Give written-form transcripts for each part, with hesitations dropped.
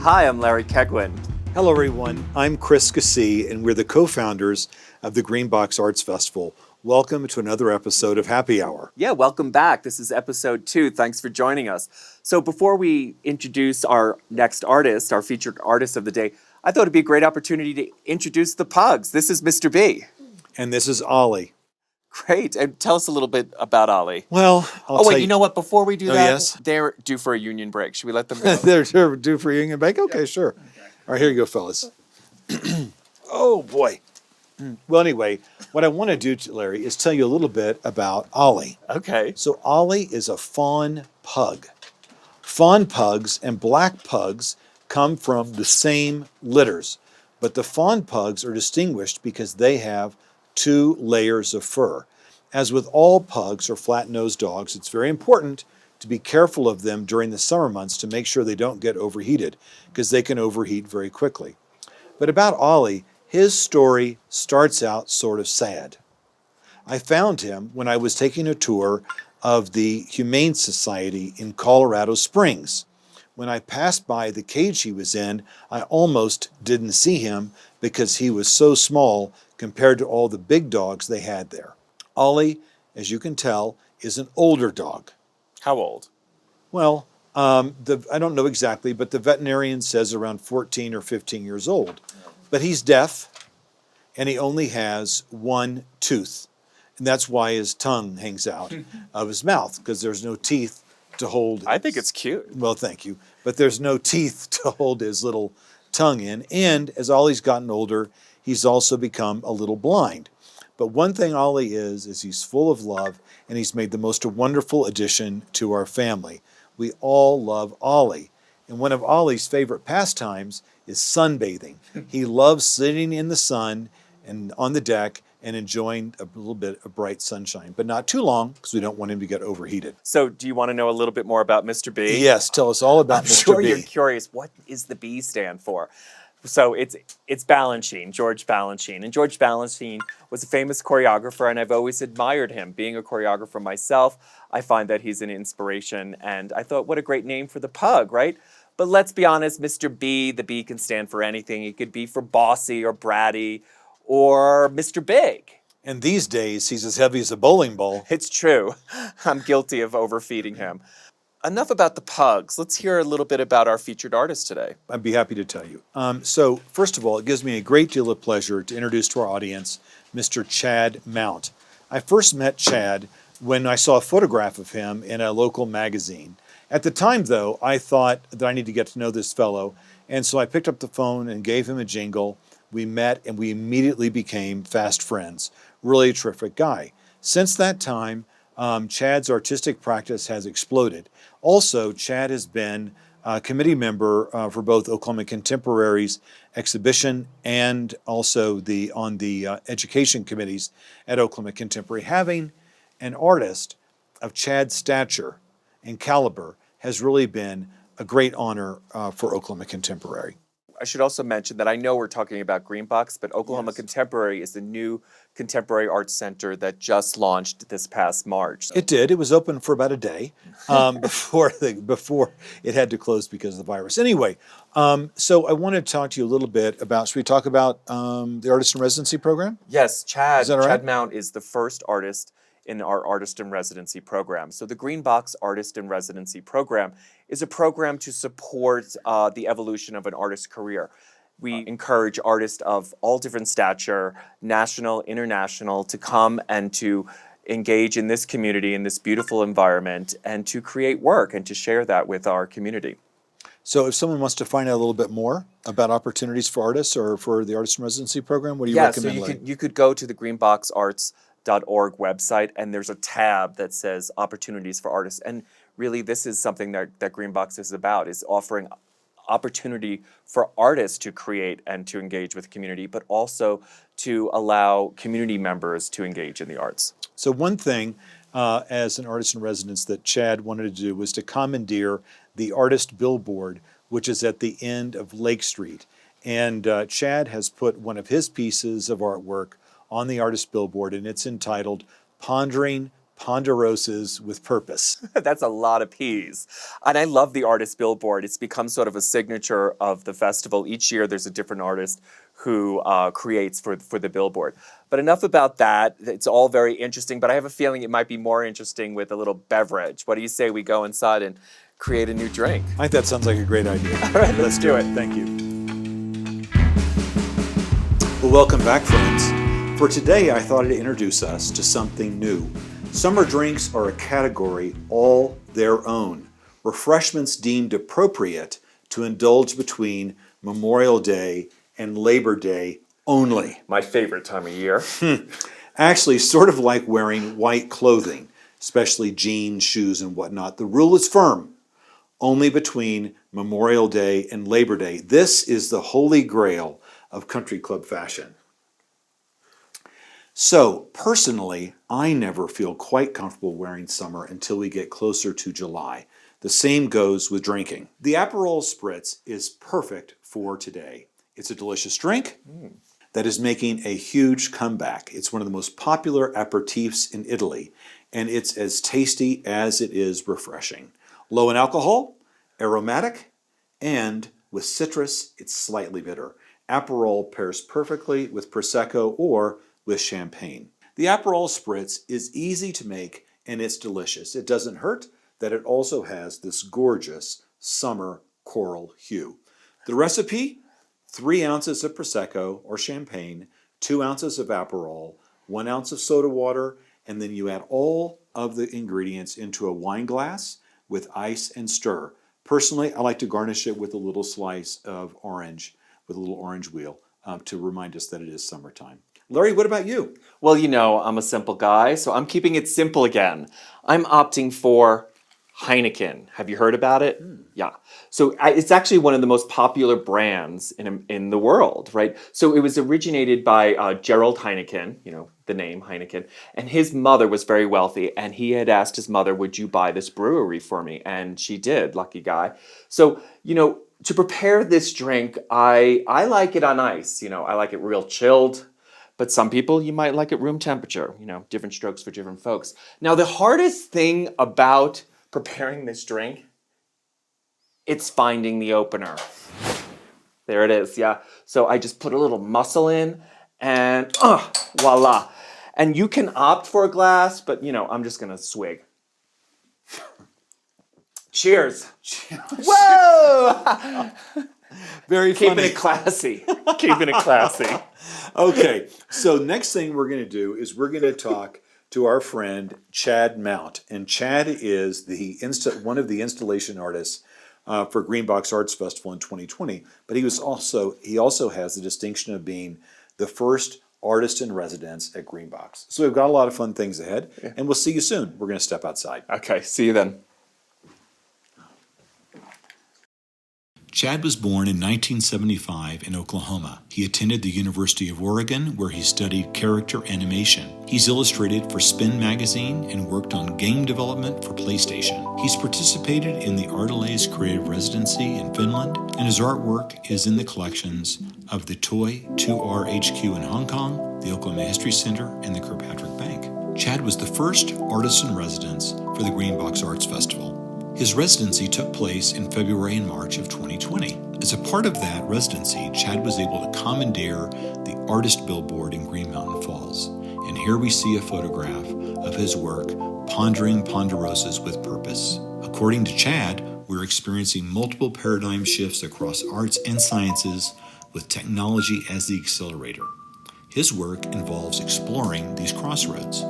Hi, I'm Larry Keglin. Hello everyone, I'm Chris Gassee and we're the co-founders of the Greenbox Arts Festival. Welcome to another episode of Happy Hour. Yeah, welcome back. This is episode 2. Thanks for joining us. So before we introduce our next artist, our featured artist of the day, I thought it'd be a great opportunity to introduce the Pugs. This is Mr. B. And this is Ollie. Great. And tell us a little bit about Ollie. Well, Oh, wait, you know what? Before we do that, yes? They're due for a union break. Should we let them go? They're due for union break? Okay, sure. Okay. All right, here you go, fellas. Oh, boy. Well, anyway, what I want to do, Larry, is tell you a little bit about Ollie. Okay. So Ollie is a fawn pug. Fawn pugs and black pugs come from the same litters, but the fawn pugs are distinguished because they have 2 layers of fur. As with all pugs or flat-nosed dogs, it's very important to be careful of them during the summer months to make sure they don't get overheated, because they can overheat very quickly. But about Ollie, his story starts out sort of sad. I found him when I was taking a tour of the Humane Society in Colorado Springs. When I passed by the cage he was in, I almost didn't see him because he was so small compared to all the big dogs they had there. Ollie, as you can tell, is an older dog. How old? Well, I don't know exactly, but the veterinarian says around 14 or 15 years old. But he's deaf, and he only has 1 tooth. And that's why his tongue hangs out of his mouth, because there's no teeth to hold. I think it's cute. Well, thank you. But there's no teeth to hold his little tongue in. And as Ollie's gotten older, he's also become a little blind. But one thing Ollie is he's full of love, and he's made the most wonderful addition to our family. We all love Ollie. And one of Ollie's favorite pastimes is sunbathing. He loves sitting in the sun and on the deck and enjoying a little bit of bright sunshine, but not too long because we don't want him to get overheated. So do you want to know a little bit more about Mr. B? Yes, tell us all about Mr. Sure, B. you're curious. What does the B stand for? So it's Balanchine, George Balanchine. And George Balanchine was a famous choreographer, and I've always admired him. Being a choreographer myself, I find that he's an inspiration. And I thought, what a great name for the pug, right? But let's be honest, Mr. B, the B can stand for anything. It could be for bossy or bratty or Mr. Big. And these days, he's as heavy as a bowling ball. It's true. I'm guilty of overfeeding him. Enough about the pugs. Let's hear a little bit about our featured artist today. I'd be happy to tell you. So first of all, it gives me a great deal of pleasure to introduce to our audience Mr. Chad Mount. I first met Chad when I saw a photograph of him in a local magazine. At the time, though, I thought that I need to get to know this fellow, and so I picked up the phone and gave him a jingle. We met, and we immediately became fast friends. Really a terrific guy. Since that time, Chad's artistic practice has exploded. Also, Chad has been a committee member for both Oklahoma Contemporary's exhibition and also on the education committees at Oklahoma Contemporary. Having an artist of Chad's stature and caliber has really been a great honor for Oklahoma Contemporary. I should also mention that I know we're talking about Greenbox, but Oklahoma Contemporary is the new contemporary arts center that just launched this past March. It did. It was open for about a day before it had to close because of the virus. Anyway, so I want to talk to you a little bit about, should we talk about the Artist in Residency program? Yes, Chad. Is that all right? Chad Mount is the first artist in our Artist in Residency program. So the Greenbox Artist in Residency program is a program to support the evolution of an artist's career. We encourage artists of all different stature, national, international, to come and to engage in this community, in this beautiful environment, and to create work and to share that with our community. So if someone wants to find out a little bit more about opportunities for artists or for the Artist in Residency program, what do you recommend? So you could go to the greenboxarts.org website, and there's a tab that says opportunities for artists. And really, this is something that Greenbox is about, is offering opportunity for artists to create and to engage with the community, but also to allow community members to engage in the arts. So one thing as an artist in residence that Chad wanted to do was to commandeer the artist billboard, which is at the end of Lake Street. And Chad has put one of his pieces of artwork on the artist billboard, and it's entitled Pondering Ponderosas with purpose. That's a lot of P's. And I love the artist billboard. It's become sort of a signature of the festival. Each year there's a different artist who creates for the billboard. But enough about that. It's all very interesting, but I have a feeling it might be more interesting with a little beverage. What do you say we go inside and create a new drink? I think that sounds like a great idea. All right, let's do it. Thank you. Well, welcome back, friends. For today, I thought I'd introduce us to something new. Summer drinks are a category all their own. Refreshments deemed appropriate to indulge between Memorial Day and Labor Day only. My favorite time of year. Actually, sort of like wearing white clothing, especially jeans, shoes, and whatnot. The rule is firm. Only between Memorial Day and Labor Day. This is the holy grail of country club fashion. So, personally, I never feel quite comfortable wearing summer until we get closer to July. The same goes with drinking. The Aperol Spritz is perfect for today. It's a delicious drink that is making a huge comeback. It's one of the most popular aperitifs in Italy, and it's as tasty as it is refreshing. Low in alcohol, aromatic, and with citrus, it's slightly bitter. Aperol pairs perfectly with Prosecco or with champagne. The Aperol Spritz is easy to make and it's delicious. It doesn't hurt that it also has this gorgeous summer coral hue. The recipe, 3 ounces of Prosecco or champagne, 2 ounces of Aperol, 1 ounce of soda water, and then you add all of the ingredients into a wine glass with ice and stir. Personally, I like to garnish it with a little slice of orange, with a little orange wheel, to remind us that it is summertime. Larry, what about you? Well, you know, I'm a simple guy, so I'm keeping it simple again. I'm opting for Heineken. Have you heard about it? Yeah. So it's actually one of the most popular brands in the world, right? So it was originated by Gerald Heineken, you know, the name Heineken, and his mother was very wealthy, and he had asked his mother, would you buy this brewery for me? And she did, lucky guy. So, you know, to prepare this drink, I like it on ice. You know, I like it real chilled. But some people, you might like it room temperature. You know, different strokes for different folks. Now, the hardest thing about preparing this drink, it's finding the opener. There it is, yeah. So I just put a little muscle in and voila. And you can opt for a glass, but you know, I'm just gonna swig. Cheers. Whoa! Very funny. Keeping it classy. Keeping it classy. Okay, so next thing we're going to do is we're going to talk to our friend Chad Mount. And Chad is one of the installation artists for Greenbox Arts Festival in 2020. But he also has the distinction of being the first artist in residence at Greenbox. So we've got a lot of fun things ahead, and we'll see you soon. We're going to step outside. Okay, see you then. Chad was born in 1975 in Oklahoma. He attended the University of Oregon, where he studied character animation. He's illustrated for Spin magazine and worked on game development for PlayStation. He's participated in the Artelays Creative Residency in Finland, and his artwork is in the collections of the Toy 2R HQ in Hong Kong, the Oklahoma History Center, and the Kirkpatrick Bank. Chad was the first artist in residence for the Greenbox Arts Festival. His residency took place in February and March of 2020. As a part of that residency, Chad was able to commandeer the artist billboard in Green Mountain Falls. And here we see a photograph of his work, Pondering Ponderosas with Purpose. According to Chad, we're experiencing multiple paradigm shifts across arts and sciences with technology as the accelerator. His work involves exploring these crossroads.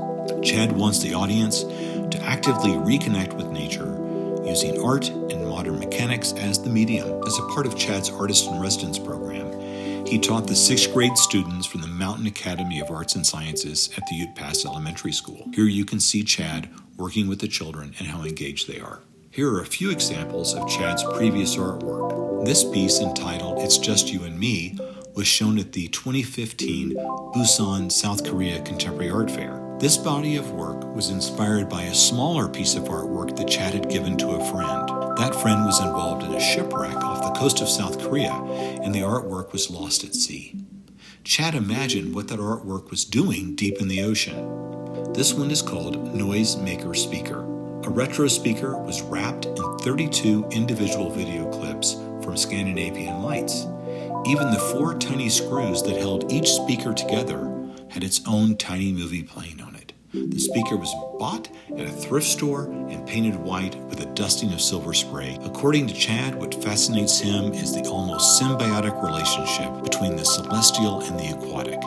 Chad wants the audience to actively reconnect with nature, using art and modern mechanics as the medium. As a part of Chad's Artist in Residence program, he taught the 6th grade students from the Mountain Academy of Arts and Sciences at the Ute Pass Elementary School. Here you can see Chad working with the children and how engaged they are. Here are a few examples of Chad's previous artwork. This piece, entitled It's Just You and Me, was shown at the 2015 Busan, South Korea Contemporary Art Fair. This body of work was inspired by a smaller piece of artwork that Chad had given to a friend. That friend was involved in a shipwreck off the coast of South Korea, and the artwork was lost at sea. Chad imagined what that artwork was doing deep in the ocean. This one is called Noisemaker Speaker. A retro speaker was wrapped in 32 individual video clips from Scandinavian Lights. Even the 4 tiny screws that held each speaker together had its own tiny movie playing on it. The speaker was bought at a thrift store and painted white with a dusting of silver spray. According to Chad, what fascinates him is the almost symbiotic relationship between the celestial and the aquatic.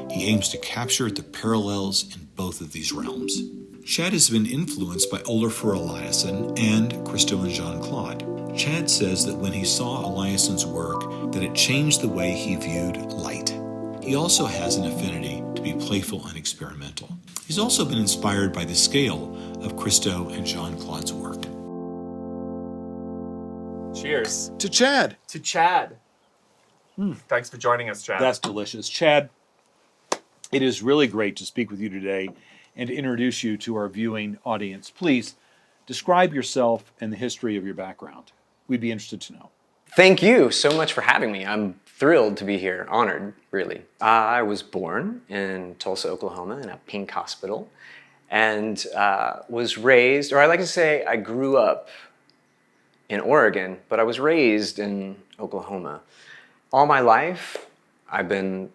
He aims to capture the parallels in both of these realms. Chad has been influenced by Olafur Eliasson and Christo and Jean-Claude. Chad says that when he saw Eliasson's work, that it changed the way he viewed light. He also has an affinity to be playful and experimental. He's also been inspired by the scale of Christo and Jean-Claude's work. Cheers. To Chad. To Chad. Thanks for joining us, Chad. That's delicious. Chad, it is really great to speak with you today and to introduce you to our viewing audience. Please describe yourself and the history of your background. We'd be interested to know. Thank you so much for having me. I'm thrilled to be here, honored, really. I was born in Tulsa, Oklahoma, in a pink hospital, and was raised, or I like to say I grew up in Oregon, but I was raised in Oklahoma. All my life, I've been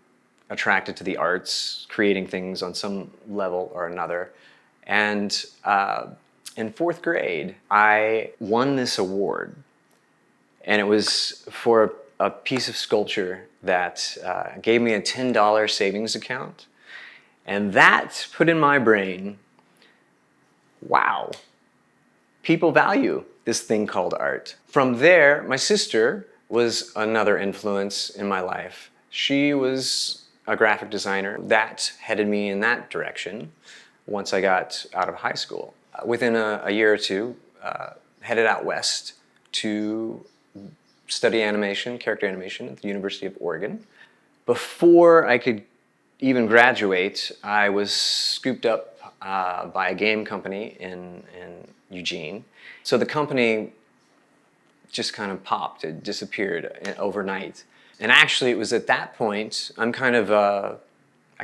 attracted to the arts, creating things on some level or another. And in 4th grade, I won this award. And it was for a piece of sculpture that gave me a $10 savings account. And that put in my brain, wow, people value this thing called art. From there, my sister was another influence in my life. She was a graphic designer. That headed me in that direction once I got out of high school. Within a year or two, headed out west to study animation, character animation at the University of Oregon. Before I could even graduate, I was scooped up by a game company in Eugene. So the company just kind of popped, it disappeared overnight. And actually it was at that point, I kind of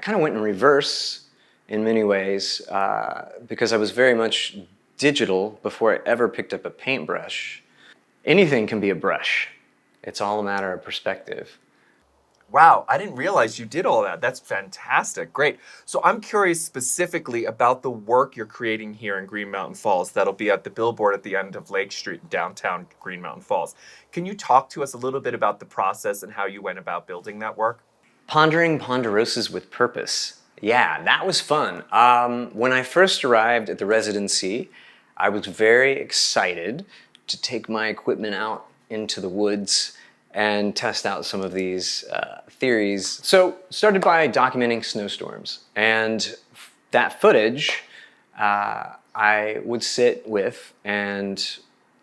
went in reverse in many ways because I was very much digital before I ever picked up a paintbrush. Anything can be a brush. It's all a matter of perspective. Wow, I didn't realize you did all that. That's fantastic. Great. So I'm curious specifically about the work you're creating here in Green Mountain Falls that'll be at the billboard at the end of Lake Street in downtown Green Mountain Falls. Can you talk to us a little bit about the process and how you went about building that work? Pondering Ponderosas with purpose. Yeah, that was fun. When I first arrived at the Residency, I was very excited to take my equipment out into the woods and test out some of these theories. So started by documenting snowstorms, and that footage I would sit with and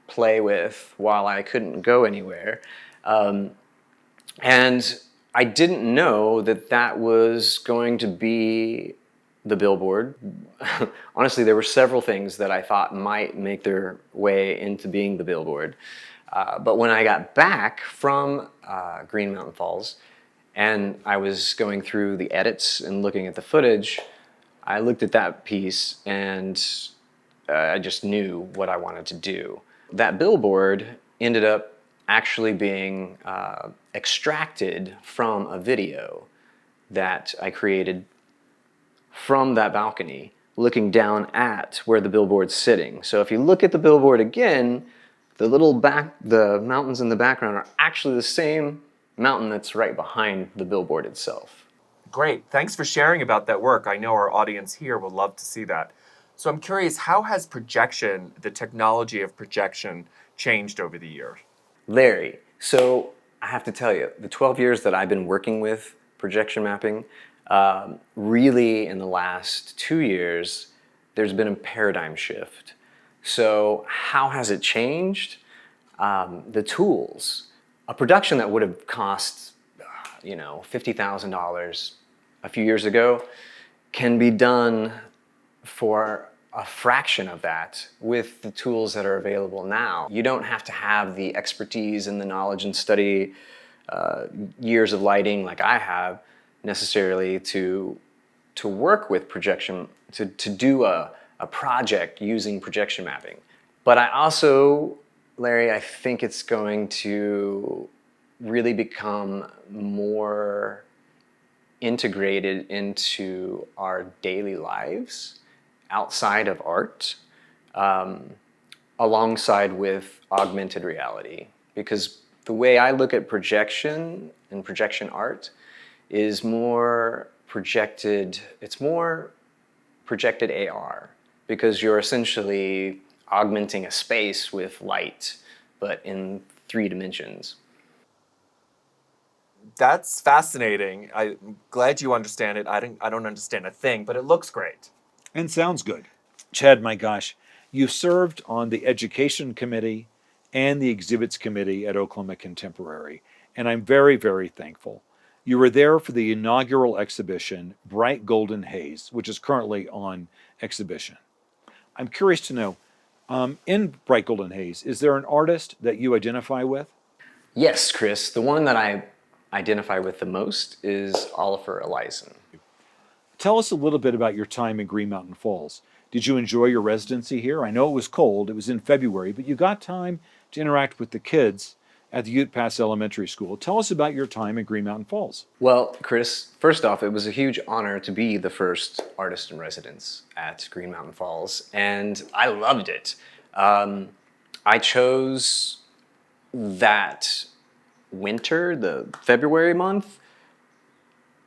play with while I couldn't go anywhere. And I didn't know that that was going to be the billboard. Honestly, there were several things that I thought might make their way into being the billboard. But when I got back from Green Mountain Falls and I was going through the edits and looking at the footage, I looked at that piece and I just knew what I wanted to do. That billboard ended up actually being extracted from a video that I created from that balcony, looking down at where the billboard's sitting. So if you look at the billboard again, the mountains in the background are actually the same mountain that's right behind the billboard itself. Great. Thanks for sharing about that work. I know our audience here will love to see that. So I'm curious, how has projection, the technology of projection, changed over the years? Larry, so I have to tell you, the 12 years that I've been working with projection mapping, really in the last 2 years, there's been a paradigm shift. So how has it changed? The tools. A production that would have cost, $50,000 a few years ago can be done for a fraction of that with the tools that are available now. You don't have to have the expertise and the knowledge and study years of lighting like I have necessarily to to work with projection, to do a project using projection mapping. But I also, Larry, I think it's going to really become more integrated into our daily lives outside of art, alongside with augmented reality. Because the way I look at projection and projection art is more projected, it's more projected AR, because you're essentially augmenting a space with light, but in 3 dimensions. That's fascinating. I'm glad you understand it. I don't understand a thing, but it looks great. And sounds good. Chad, my gosh, you served on the education committee and the exhibits committee at Oklahoma Contemporary, and I'm very, very thankful. You were there for the inaugural exhibition, Bright Golden Haze, which is currently on exhibition. I'm curious to know, in Bright Golden Haze, is there an artist that you identify with? Yes, Chris, the one that I identify with the most is Oliver Eliason. Tell us a little bit about your time in Green Mountain Falls. Did you enjoy your residency here? I know it was cold, it was in February, but you got time to interact with the kids at the Ute Pass Elementary School. Tell us about your time in Green Mountain Falls. Well, Chris, first off, it was a huge honor to be the first artist in residence at Green Mountain Falls, and I loved it. I chose that winter, the February month,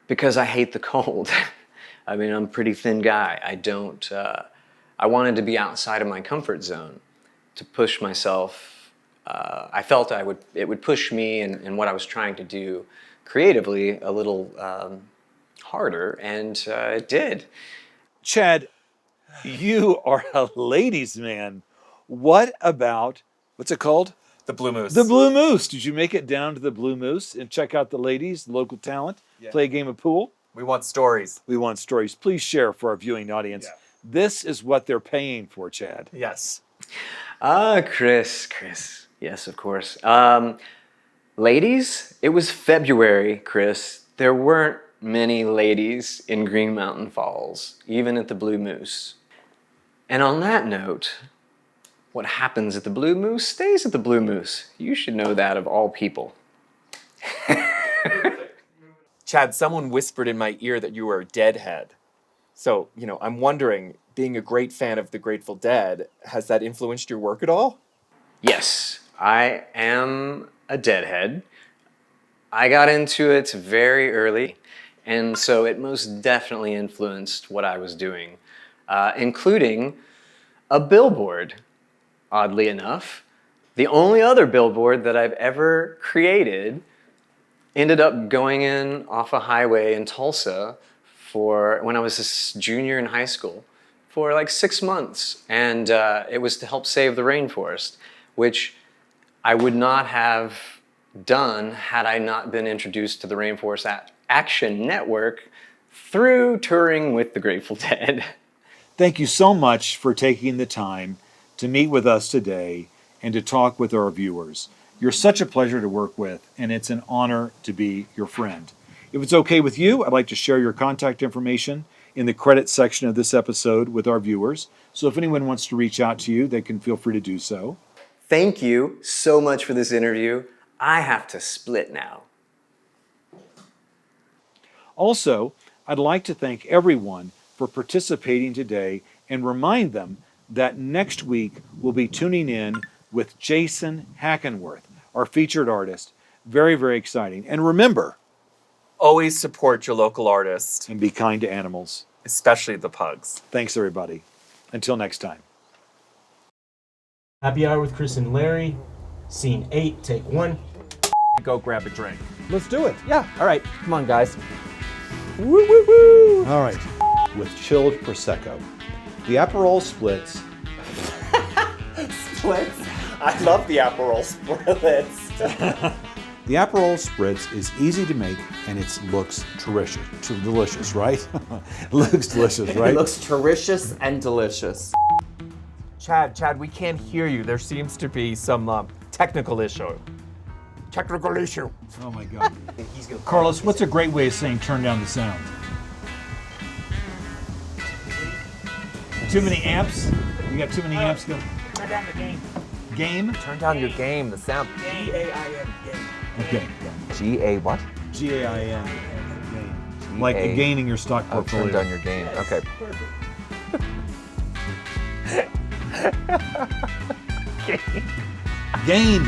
because I hate the cold. I mean, I'm a pretty thin guy. I wanted to be outside of my comfort zone to push myself. I felt it would push me in what I was trying to do creatively a little harder, and it did. Chad, you are a ladies' man. What about, what's it called? The Blue Moose. The Blue Moose. Did you make it down to the Blue Moose and check out the ladies, the local talent, play a game of pool? We want stories. We want stories. Please share for our viewing audience. Yeah. This is what they're paying for, Chad. Yes. Chris. Yes, of course. Ladies, it was February, Chris. There weren't many ladies in Green Mountain Falls, even at the Blue Moose. And on that note, what happens at the Blue Moose stays at the Blue Moose. You should know that of all people. Chad, someone whispered in my ear that you were a Deadhead. So, I'm wondering, being a great fan of the Grateful Dead, has that influenced your work at all? Yes, I am a Deadhead. I got into it very early, and so it most definitely influenced what I was doing, including a billboard, oddly enough. The only other billboard that I've ever created ended up going in off a highway in Tulsa for when I was a junior in high school for like 6 months, and it was to help save the rainforest, which I would not have done had I not been introduced to the Rainforest Action Network through touring with the Grateful Dead. Thank you so much for taking the time to meet with us today and to talk with our viewers. You're such a pleasure to work with, and it's an honor to be your friend. If it's okay with you, I'd like to share your contact information in the credits section of this episode with our viewers. So if anyone wants to reach out to you, they can feel free to do so. Thank you so much for this interview. I have to split now. Also, I'd like to thank everyone for participating today and remind them that next week we'll be tuning in with Jason Hackenworth, our featured artist. Very, very exciting. And remember, Always support your local artist, and be kind to animals. especially the pugs. Thanks, everybody. Until next time. Happy Hour with Chris and Larry. Scene 8, take 1. Go grab a drink. Let's do it. Yeah, all right. Come on, guys. Woo, woo, woo. All right. With chilled Prosecco. The Aperol Spritz. Splits? I love the Aperol Spritz. The Aperol Spritz is easy to make and it looks delicious, right? It looks delicious, right? It looks delicious and delicious. Chad, we can't hear you. There seems to be some technical issue. Technical issue. Oh my God. Carlos, what's a great way of saying turn down the sound? Too many amps? You got too many amps going? Turn down the game. Game? Turn down your game. The sound. G-A-I-N. Game. Okay. G-A what? G-A-I-N. Game. Like G-A- gaining your stock Oh, portfolio. turn down your game. Okay. Gain.